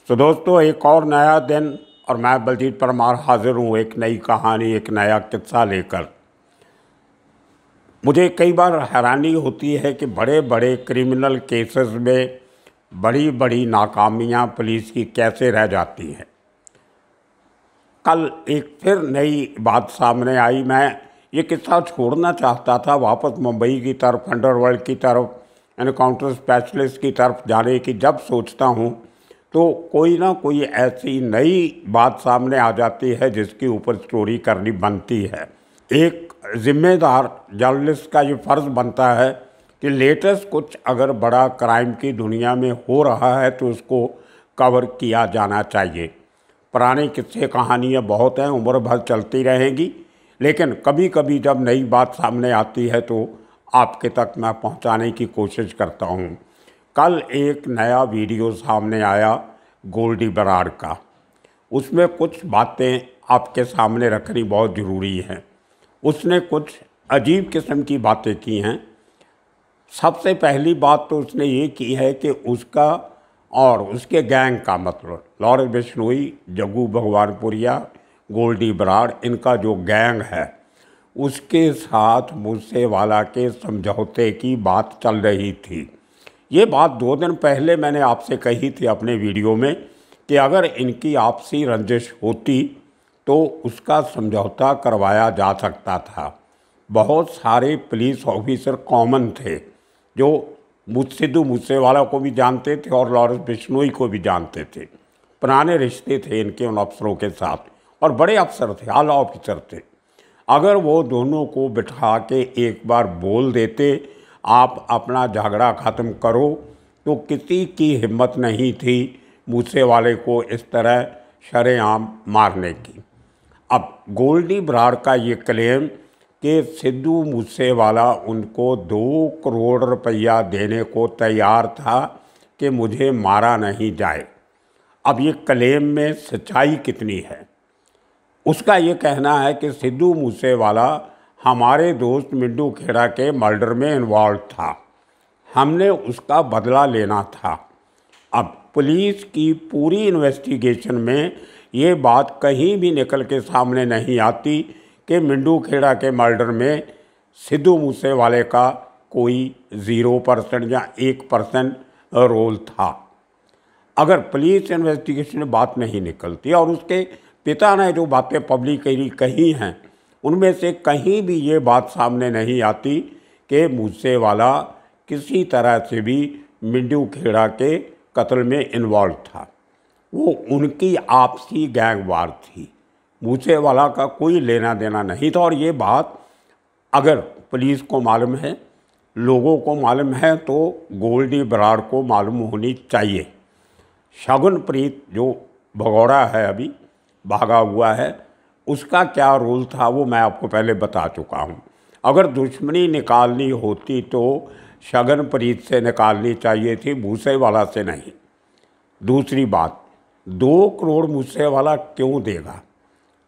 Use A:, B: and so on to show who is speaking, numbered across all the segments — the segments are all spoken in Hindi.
A: तो दोस्तों, एक और नया दिन और मैं बलजीत परमार हाजिर हूँ एक नई कहानी, एक नया किस्सा लेकर। मुझे कई बार हैरानी होती है कि बड़े बड़े क्रिमिनल केसेस में बड़ी बड़ी नाकामियाँ पुलिस की कैसे रह जाती हैं। कल एक फिर नई बात सामने आई। मैं ये किस्सा छोड़ना चाहता था, वापस मुंबई की तरफ, अंडरवर्ल्ड की तरफ, एनकाउंटर स्पेशलिस्ट की तरफ जाने की जब सोचता हूँ तो कोई ना कोई ऐसी नई बात सामने आ जाती है जिसके ऊपर स्टोरी करनी बनती है। एक जिम्मेदार जर्नलिस्ट का ये फ़र्ज़ बनता है कि लेटेस्ट कुछ अगर बड़ा क्राइम की दुनिया में हो रहा है तो उसको कवर किया जाना चाहिए। पुराने किस्से कहानियाँ बहुत हैं, उम्र भर चलती रहेंगी, लेकिन कभी कभी जब नई बात सामने आती है तो आपके तक मैं पहुंचाने की कोशिश करता हूं। कल एक नया वीडियो सामने आया गोल्डी बराड़ का। उसमें कुछ बातें आपके सामने रखनी बहुत ज़रूरी हैं। उसने कुछ अजीब किस्म की बातें की हैं। सबसे पहली बात तो उसने ये की है कि उसका और उसके गैंग का, मतलब लॉरेंस बिश्नोई, जग्गू भगवानपुरिया, गोल्डी बराड़, इनका जो गैंग है उसके साथ मूसेवाला के समझौते की बात चल रही थी। ये बात 2 दिन पहले मैंने आपसे कही थी अपने वीडियो में कि अगर इनकी आपसी रंजिश होती तो उसका समझौता करवाया जा सकता था। बहुत सारे पुलिस ऑफिसर कॉमन थे जो सिद्धू मूसेवाला को भी जानते थे और लॉरेंस बिश्नोई को भी जानते थे। पुराने रिश्ते थे इनके उन अफसरों के साथ और बड़े अफसर थे, आला ऑफिसर थे। अगर वो दोनों को बिठा के एक बार बोल देते आप अपना झगड़ा ख़त्म करो, तो किसी की हिम्मत नहीं थी मूसेवाले को इस तरह शरेआम मारने की। अब गोल्डी बराड़ का ये क्लेम कि सिद्धू मूसेवाला उनको 2 करोड़ रुपया देने को तैयार था कि मुझे मारा नहीं जाए। अब ये क्लेम में सच्चाई कितनी है? उसका ये कहना है कि सिद्धू मूसेवाला हमारे दोस्त मिंटू खेड़ा के मर्डर में इन्वॉल्व था, हमने उसका बदला लेना था। अब पुलिस की पूरी इन्वेस्टिगेशन में ये बात कहीं भी निकल के सामने नहीं आती कि मिंटू खेड़ा के मर्डर में सिद्धू मूसेवाले का कोई 0% या 1% रोल था। अगर पुलिस इन्वेस्टिगेशन में बात नहीं निकलती और उसके पिता ने जो बातें पब्लिकली कही हैं उनमें से कहीं भी ये बात सामने नहीं आती कि मूसेवाला किसी तरह से भी मिंटू खेड़ा के कत्ल में इन्वॉल्व था। वो उनकी आपसी गैंग वार थी, मूसेवाला का कोई लेना देना नहीं था। और ये बात अगर पुलिस को मालूम है, लोगों को मालूम है, तो गोल्डी बराड़ को मालूम होनी चाहिए। शगुनप्रीत जो भगौड़ा है, अभी भागा हुआ है, उसका क्या रोल था वो मैं आपको पहले बता चुका हूँ। अगर दुश्मनी निकालनी होती तो शगुनप्रीत से निकालनी चाहिए थी, मूसेवाला से नहीं। दूसरी बात, 2 करोड़ मूसेवाला क्यों देगा?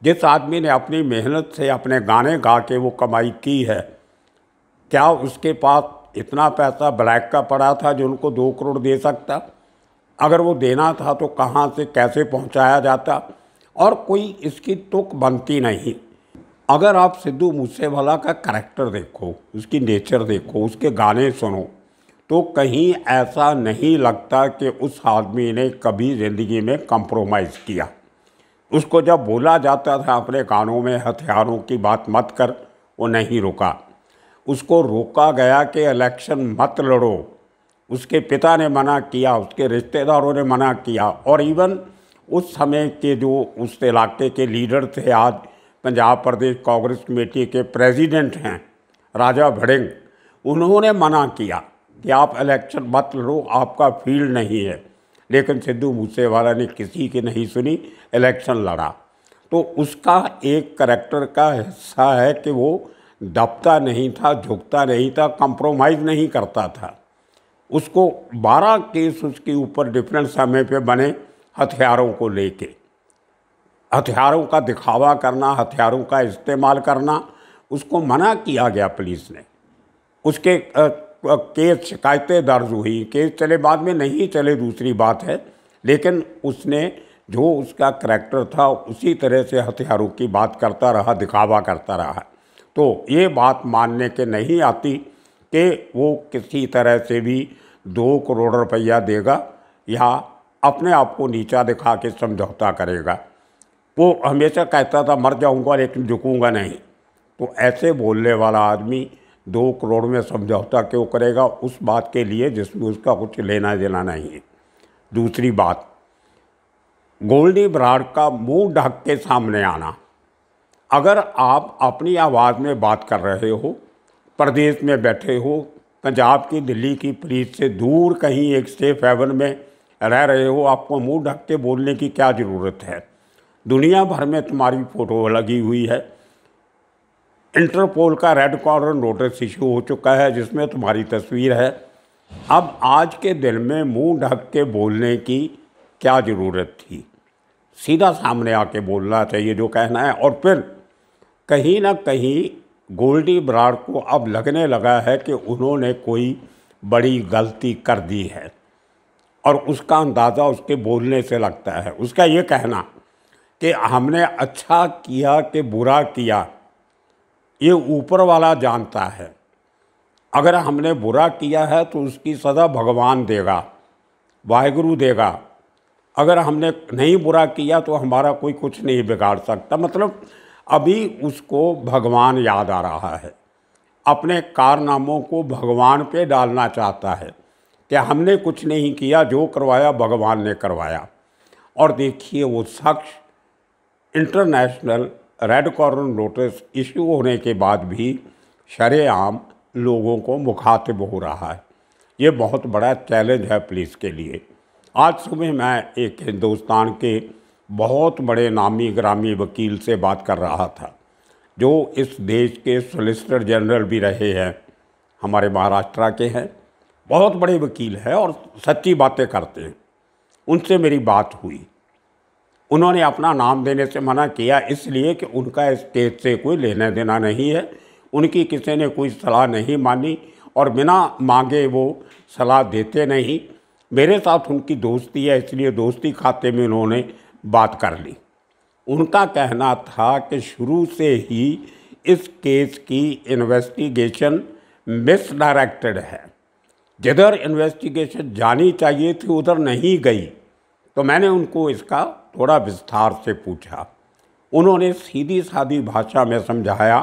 A: जिस आदमी ने अपनी मेहनत से अपने गाने गा के वो कमाई की है, क्या उसके पास इतना पैसा ब्लैक का पड़ा था जो उनको 2 करोड़ दे सकता? अगर वो देना था तो कहाँ से कैसे पहुँचाया जाता? और कोई इसकी तुक बनती नहीं। अगर आप सिद्धू मूसेवाला का करैक्टर देखो, उसकी नेचर देखो, उसके गाने सुनो, तो कहीं ऐसा नहीं लगता कि उस आदमी ने कभी ज़िंदगी में कंप्रोमाइज़ किया। उसको जब बोला जाता था अपने गानों में हथियारों की बात मत कर, वो नहीं रुका। उसको रोका गया कि इलेक्शन मत लड़ो, उसके पिता ने मना किया, उसके रिश्तेदारों ने मना किया, और इवन उस समय के जो उस इलाके के लीडर थे, आज पंजाब प्रदेश कांग्रेस कमेटी के प्रेसिडेंट हैं राजा भड़िंग, उन्होंने मना किया कि आप इलेक्शन मत लड़ो, आपका फील्ड नहीं है। लेकिन सिद्धू मूसेवाला ने किसी की नहीं सुनी, इलेक्शन लड़ा। तो उसका एक करैक्टर का हिस्सा है कि वो दबता नहीं था, झुकता नहीं था, कंप्रोमाइज़ नहीं करता था। उसको 12 केस उसके ऊपर डिफरेंट समय पे बने हथियारों को लेके। हथियारों का दिखावा करना, हथियारों का इस्तेमाल करना, उसको मना किया गया पुलिस ने। उसके केस, शिकायतें दर्ज हुई, केस चले, बाद में नहीं चले दूसरी बात है, लेकिन उसने जो उसका करैक्टर था उसी तरह से हथियारों की बात करता रहा, दिखावा करता रहा। तो ये बात मानने के नहीं आती कि वो किसी तरह से भी 2 करोड़ रुपया देगा या अपने आप को नीचा दिखा के समझौता करेगा। वो हमेशा कहता था मर जाऊंगा लेकिन झुकूंगा नहीं। तो ऐसे बोलने वाला आदमी 2 करोड़ में समझौता क्यों करेगा उस बात के लिए जिसमें उसका कुछ लेना देना नहीं है। दूसरी बात, गोल्डी बराड़ का मुंह ढक के सामने आना। अगर आप अपनी आवाज़ में बात कर रहे हो, प्रदेश में बैठे हो, पंजाब की दिल्ली की पुलिस से दूर कहीं एक सेफ हेवन में रह रहे हो, आपको मुंह ढक के बोलने की क्या ज़रूरत है? दुनिया भर में तुम्हारी फ़ोटो लगी हुई है। इंटरपोल का रेड कॉर्नर नोटिस इशू हो चुका है जिसमें तुम्हारी तस्वीर है। अब आज के दिन में मुंह ढक के बोलने की क्या ज़रूरत थी? सीधा सामने आके बोलना चाहिए जो कहना है। और फिर कहीं ना कहीं गोल्डी बराड़ को अब लगने लगा है कि उन्होंने कोई बड़ी गलती कर दी है और उसका अंदाज़ा उसके बोलने से लगता है। उसका ये कहना कि हमने अच्छा किया कि बुरा किया ये ऊपर वाला जानता है। अगर हमने बुरा किया है तो उसकी सज़ा भगवान देगा, वाहिगुरु देगा। अगर हमने नहीं बुरा किया तो हमारा कोई कुछ नहीं बिगाड़ सकता। मतलब अभी उसको भगवान याद आ रहा है, अपने कारनामों को भगवान पे डालना चाहता है कि हमने कुछ नहीं किया, जो करवाया भगवान ने करवाया। और देखिए वो शख्स international red corner notice issue होने के बाद भी शरेआम लोगों को मुखातिब हो रहा है। ये बहुत बड़ा चैलेंज है पुलिस के लिए। आज सुबह मैं एक हिंदुस्तान के बहुत बड़े नामी ग्रामी वकील से बात कर रहा था जो इस देश के सॉलिसिटर जनरल भी रहे हैं, हमारे महाराष्ट्र के हैं, बहुत बड़े वकील हैं और सच्ची बातें करते हैं। उनसे मेरी बात हुई। उन्होंने अपना नाम देने से मना किया इसलिए कि उनका इस केस से कोई लेना देना नहीं है, उनकी किसी ने कोई सलाह नहीं मानी और बिना मांगे वो सलाह देते नहीं। मेरे साथ उनकी दोस्ती है इसलिए दोस्ती खाते में उन्होंने बात कर ली। उनका कहना था कि शुरू से ही इस केस की इन्वेस्टिगेशन मिसडायरेक्टेड है, जिधर इन्वेस्टिगेशन जानी चाहिए थी उधर नहीं गई। तो मैंने उनको इसका थोड़ा विस्तार से पूछा। उन्होंने सीधी सादी भाषा में समझाया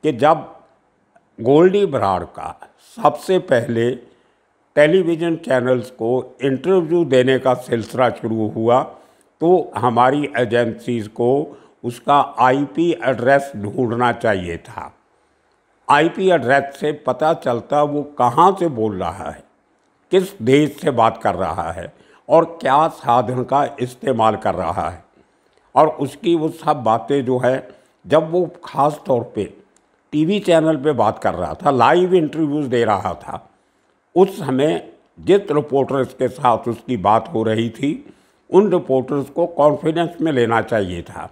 A: कि जब गोल्डी बराड़ का सबसे पहले टेलीविज़न चैनल्स को इंटरव्यू देने का सिलसिला शुरू हुआ तो हमारी एजेंसीज़ को उसका आईपी एड्रेस ढूंढना चाहिए था। आईपी एड्रेस से पता चलता वो कहाँ से बोल रहा है, किस देश से बात कर रहा है और क्या साधन का इस्तेमाल कर रहा है। और उसकी वो सब बातें जो है, जब वो ख़ास तौर पे टीवी चैनल पे बात कर रहा था, लाइव इंटरव्यूज़ दे रहा था, उस समय जिस रिपोर्टर्स के साथ उसकी बात हो रही थी उन रिपोर्टर्स को कॉन्फिडेंस में लेना चाहिए था।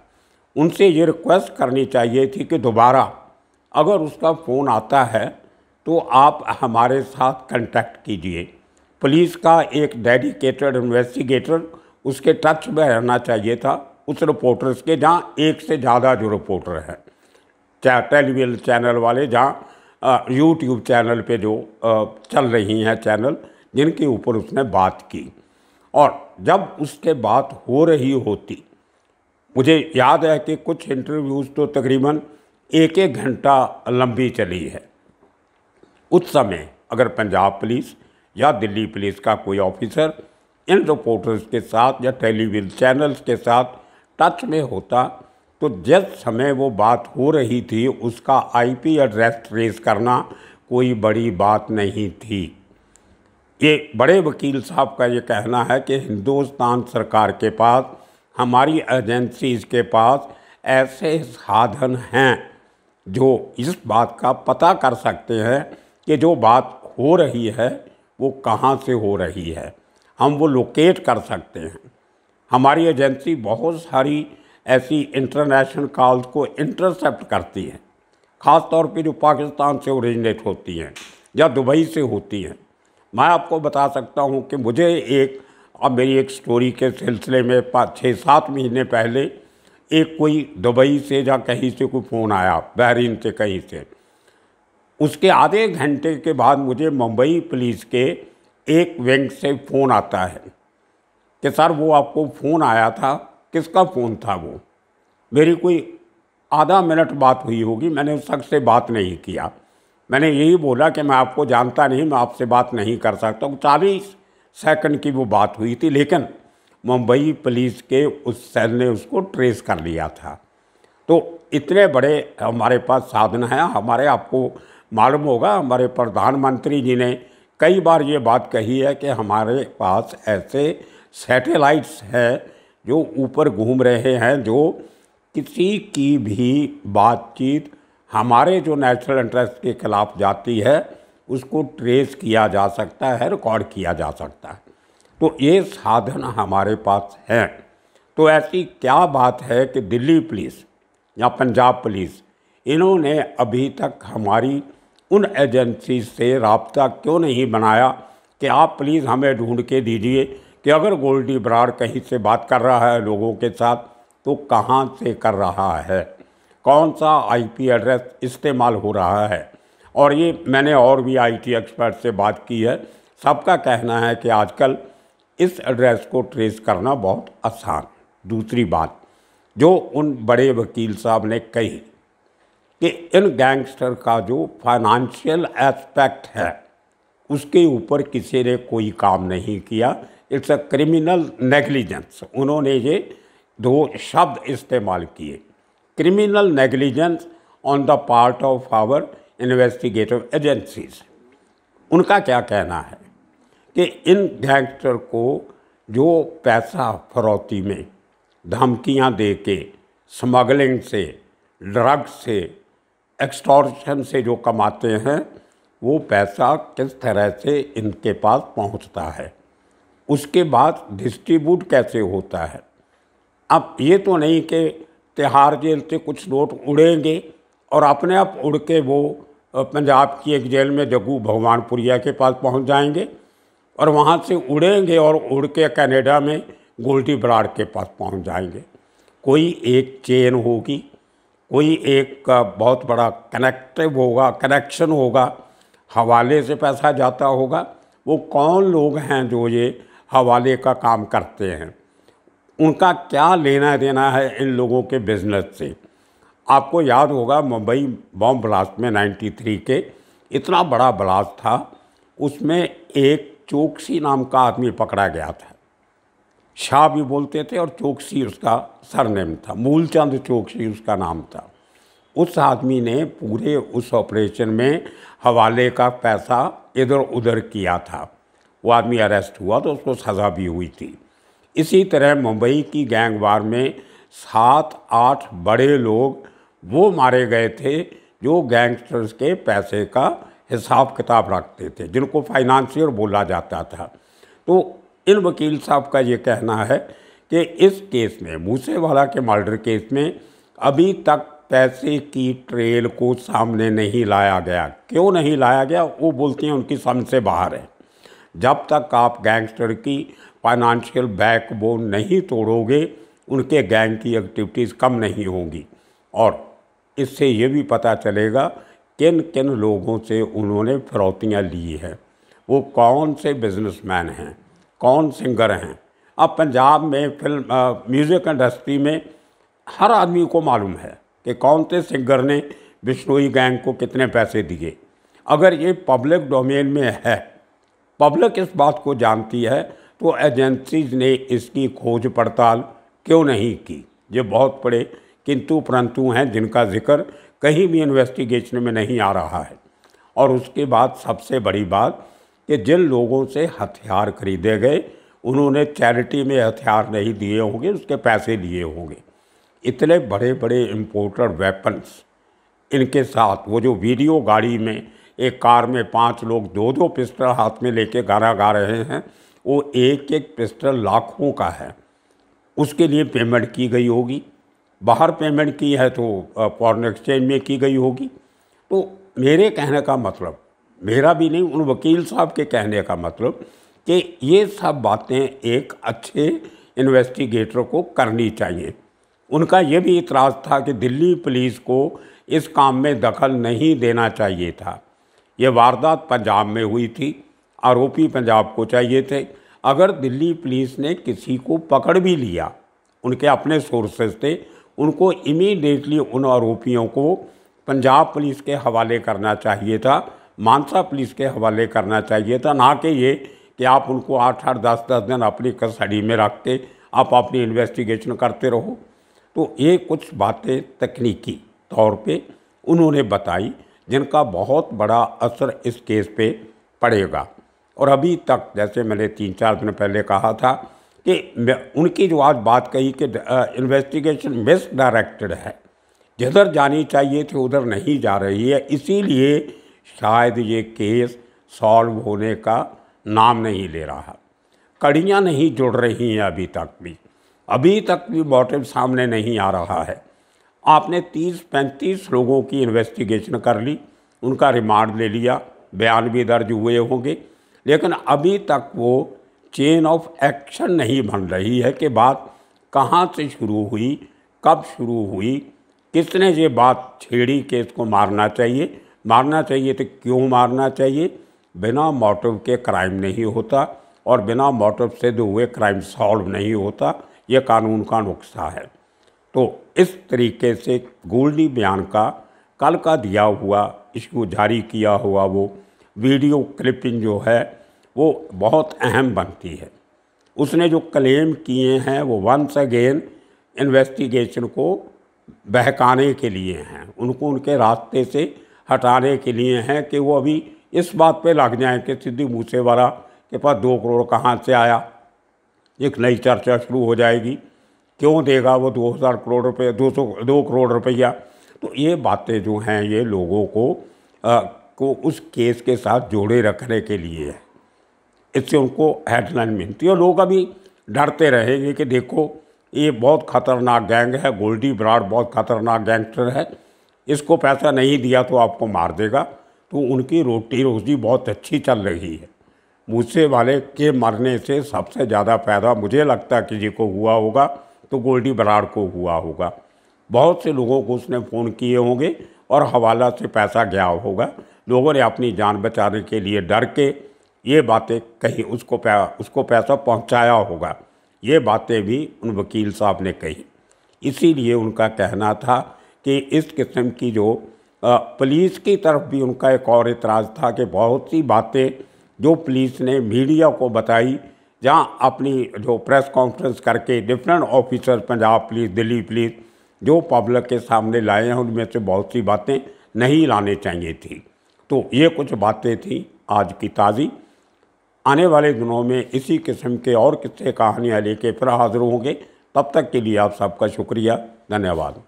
A: उनसे ये रिक्वेस्ट करनी चाहिए थी कि दोबारा अगर उसका फ़ोन आता है तो आप हमारे साथ कांटेक्ट कीजिए। पुलिस का एक डेडिकेटेड इन्वेस्टिगेटर उसके टच में रहना चाहिए था उस रिपोर्टर्स के, जहाँ एक से ज़्यादा जो रिपोर्टर हैं, चाहे टेलीविज़न चैनल वाले, जहाँ यूट्यूब चैनल पे जो चल रही हैं चैनल जिनके ऊपर उसने बात की। और जब उसके बात हो रही होती, मुझे याद है कि कुछ इंटरव्यूज़ तो तकरीबन 1-1 घंटा लंबी चली है। उस समय अगर पंजाब पुलिस या दिल्ली पुलिस का कोई ऑफिसर इन रिपोर्टर्स के साथ या टेलीविज़न चैनल्स के साथ टच में होता तो जिस समय वो बात हो रही थी उसका आईपी एड्रेस ट्रेस करना कोई बड़ी बात नहीं थी। ये बड़े वकील साहब का ये कहना है कि हिंदुस्तान सरकार के पास, हमारी एजेंसीज़ के पास ऐसे साधन हैं जो इस बात का पता कर सकते हैं कि जो बात हो रही है वो कहाँ से हो रही है, हम वो लोकेट कर सकते हैं। हमारी एजेंसी बहुत सारी ऐसी इंटरनेशनल कॉल्स को इंटरसेप्ट करती है, ख़ास तौर पे जो पाकिस्तान से ओरिजिनेट होती हैं या दुबई से होती हैं। मैं आपको बता सकता हूं कि मुझे एक अब मेरी एक स्टोरी के सिलसिले में 6-7 महीने पहले एक कोई दुबई से या कहीं से कोई फ़ोन आया, बहरीन से कहीं से। उसके आधे घंटे के बाद मुझे मुंबई पुलिस के एक विंग से फ़ोन आता है कि सर वो आपको फ़ोन आया था। किसका फ़ोन था वो? मेरी कोई आधा मिनट बात हुई होगी, मैंने उस शख्स से बात नहीं किया। मैंने यही बोला कि मैं आपको जानता नहीं, मैं आपसे बात नहीं कर सकता। 40 सेकंड की वो बात हुई थी, लेकिन मुंबई पुलिस के उस सेल ने उसको ट्रेस कर लिया था। तो इतने बड़े हमारे पास साधन हैं। हमारे, आपको मालूम होगा, हमारे प्रधानमंत्री जी ने कई बार ये बात कही है कि हमारे पास ऐसे सैटेलाइट्स हैं जो ऊपर घूम रहे हैं, जो किसी की भी बातचीत हमारे जो नेशनल इंटरेस्ट के खिलाफ जाती है उसको ट्रेस किया जा सकता है, रिकॉर्ड किया जा सकता है। तो ये साधन हमारे पास हैं। तो ऐसी क्या बात है कि दिल्ली पुलिस या पंजाब पुलिस, इन्होंने अभी तक हमारी उन एजेंसी से राब्ता क्यों नहीं बनाया कि आप प्लीज़ हमें ढूंढ के दीजिए कि अगर गोल्डी बराड़ कहीं से बात कर रहा है लोगों के साथ तो कहाँ से कर रहा है, कौन सा आईपी एड्रेस इस्तेमाल हो रहा है। और ये मैंने और भी आईटी एक्सपर्ट से बात की है, सबका कहना है कि आजकल इस एड्रेस को ट्रेस करना बहुत आसान। दूसरी बात जो उन बड़े वकील साहब ने कही कि इन गैंगस्टर का जो फाइनेंशियल एस्पेक्ट है उसके ऊपर किसी ने कोई काम नहीं किया, इट्स अ क्रिमिनल नेग्लिजेंस। उन्होंने ये 2 शब्द इस्तेमाल किए, criminal negligence on the part of our investigative agencies. उनका क्या कहना है कि इन गैंगस्टर को जो पैसा फरौती में, धमकियां दे के, स्मगलिंग से, ड्रग्स से, एक्सटॉर्शन से जो कमाते हैं, वो पैसा किस तरह से इनके पास पहुंचता है, उसके बाद डिस्ट्रीब्यूट कैसे होता है। अब ये तो नहीं कि तिहाड़ जेल से कुछ नोट उड़ेंगे और अपने आप उड़ के वो पंजाब की एक जेल में जग्गू भगवानपुरिया के पास पहुंच जाएंगे और वहाँ से उड़ेंगे और उड़ के कनाडा में गोल्डी बराड़ के पास पहुंच जाएंगे। कोई एक चेन होगी, कोई एक बहुत बड़ा कनेक्शन होगा, हवाले से पैसा जाता होगा। वो कौन लोग हैं जो ये हवाले का काम करते हैं, उनका क्या लेना देना है इन लोगों के बिजनेस से। आपको याद होगा मुंबई बॉम्ब ब्लास्ट में 93 के इतना बड़ा ब्लास्ट था, उसमें एक चोकसी नाम का आदमी पकड़ा गया था। शाह भी बोलते थे और चोकसी उसका सरनेम था, मूलचंद चोकसी उसका नाम था। उस आदमी ने पूरे उस ऑपरेशन में हवाले का पैसा इधर उधर किया था। वो आदमी अरेस्ट हुआ तो उसको सज़ा भी हुई थी। इसी तरह मुंबई की गैंग वार में 7-8 बड़े लोग वो मारे गए थे जो गैंगस्टर्स के पैसे का हिसाब किताब रखते थे, जिनको फाइनेंशियर बोला जाता था। तो इन वकील साहब का ये कहना है कि इस केस में, मूसेवाला के मर्डर केस में, अभी तक पैसे की ट्रेल को सामने नहीं लाया गया। क्यों नहीं लाया गया? वो बोलते हैं उनकी समझ से बाहर है। जब तक आप गैंगस्टर की फाइनेंशियल बैकबोन नहीं तोड़ोगे, उनके गैंग की एक्टिविटीज़ कम नहीं होंगी। और इससे ये भी पता चलेगा किन किन लोगों से उन्होंने फिरौतियाँ ली हैं, वो कौन से बिजनेसमैन हैं, कौन सिंगर हैं। अब पंजाब में फिल्म म्यूज़िक इंडस्ट्री में हर आदमी को मालूम है कि कौन से सिंगर ने बिश्नोई गैंग को कितने पैसे दिए। अगर ये पब्लिक डोमेन में है, पब्लिक इस बात को जानती है, तो एजेंसीज ने इसकी खोज पड़ताल क्यों नहीं की। ये बहुत बड़े किंतु परंतु हैं जिनका जिक्र कहीं भी इन्वेस्टिगेशन में नहीं आ रहा है। और उसके बाद सबसे बड़ी बात कि जिन लोगों से हथियार खरीदे गए, उन्होंने चैरिटी में हथियार नहीं दिए होंगे, उसके पैसे लिए होंगे। इतने बड़े बड़े इम्पोर्टेड वेपन्स इनके साथ, वो जो वीडियो गाड़ी में एक कार में 5 लोग 2-2 पिस्टल हाथ में लेके गाना गा रहे हैं, वो एक एक पिस्टल लाखों का है, उसके लिए पेमेंट की गई होगी। बाहर पेमेंट की है तो फॉरेन एक्सचेंज में की गई होगी। तो मेरे कहने का मतलब, मेरा भी नहीं, उन वकील साहब के कहने का मतलब कि ये सब बातें एक अच्छे इन्वेस्टिगेटर को करनी चाहिए। उनका ये भी इतराज़ था कि दिल्ली पुलिस को इस काम में दखल नहीं देना चाहिए था। ये वारदात पंजाब में हुई थी, आरोपी पंजाब को चाहिए थे। अगर दिल्ली पुलिस ने किसी को पकड़ भी लिया, उनके अपने सोर्सेज थे, उनको इमीडिएटली उन आरोपियों को पंजाब पुलिस के हवाले करना चाहिए था, मानसा पुलिस के हवाले करना चाहिए था, ना कि ये कि आप उनको 8-8 10-10 दिन अपनी कस्टडी में रख के आप अपनी इन्वेस्टिगेशन करते रहो। तो ये कुछ बातें तकनीकी तौर पे उन्होंने बताई जिनका बहुत बड़ा असर इस केस पे पड़ेगा। और अभी तक जैसे मैंने 3-4 दिन पहले कहा था कि उनकी जो आज बात कही कि इन्वेस्टिगेशन मिस डायरेक्टेड है, जिधर जानी चाहिए थी उधर नहीं जा रही है, इसीलिए शायद ये केस सॉल्व होने का नाम नहीं ले रहा। कड़ियाँ नहीं जुड़ रही हैं अभी तक भी मोटिव सामने नहीं आ रहा है। आपने 30-35 लोगों की इन्वेस्टिगेशन कर ली, उनका रिमांड ले लिया, बयान भी दर्ज हुए होंगे, लेकिन अभी तक वो चेन ऑफ एक्शन नहीं बन रही है कि बात कहाँ से शुरू हुई, कब शुरू हुई, किसने ये बात छेड़ी कि इसको मारना चाहिए तो क्यों मारना चाहिए। बिना मोटिव के क्राइम नहीं होता और बिना मोटिव से जो हुए क्राइम सॉल्व नहीं होता, ये कानून का नुस्खा है। तो इस तरीके से गोल्डी बयान का कल का दिया हुआ, इसको जारी किया हुआ वो वीडियो क्लिपिंग जो है वो बहुत अहम बनती है। उसने जो क्लेम किए हैं वो वंस अगेन इन्वेस्टिगेशन को बहकाने के लिए हैं, उनको उनके रास्ते से हटाने के लिए हैं कि वो अभी इस बात पे लग जाएं कि सिद्धू मूसेवाला के पास 2 करोड़ कहाँ से आया। एक नई चर्चा शुरू हो जाएगी, क्यों देगा वो 2000 करोड़ रुपये, 2 करोड़ रुपया। तो ये बातें जो हैं ये लोगों को उस केस के साथ जोड़े रखने के लिए है, इससे उनको हेडलाइन मिलती है और लोग अभी डरते रहेंगे कि देखो ये बहुत ख़तरनाक गैंग है, गोल्डी बराड़ बहुत ख़तरनाक गैंगस्टर है, इसको पैसा नहीं दिया तो आपको मार देगा। तो उनकी रोटी रोजी बहुत अच्छी चल रही है। मूसेवाले के मरने से सबसे ज़्यादा फायदा मुझे लगता है किसी को हुआ होगा तो गोल्डी बराड़ को हुआ होगा। बहुत से लोगों को उसने फ़ोन किए होंगे और हवाला से पैसा गया होगा। लोगों ने अपनी जान बचाने के लिए डर के ये बातें कही, उसको पैसा पहुंचाया होगा। ये बातें भी उन वकील साहब ने कही। इसीलिए उनका कहना था कि इस किस्म की जो पुलिस की तरफ भी उनका एक और इतराज़ था कि बहुत सी बातें जो पुलिस ने मीडिया को बताई, जहां अपनी जो प्रेस कॉन्फ्रेंस करके different officer Punjab police, Delhi police जो पब्लिक के सामने लाए हैं, उनमें से बहुत सी बातें नहीं लानी चाहिए थी। तो ये कुछ बातें थी आज की ताज़ी। आने वाले दिनों में इसी किस्म के और किस्से कहानियाँ लेके फिर हाजिर होंगे। तब तक के लिए आप सबका शुक्रिया, धन्यवाद।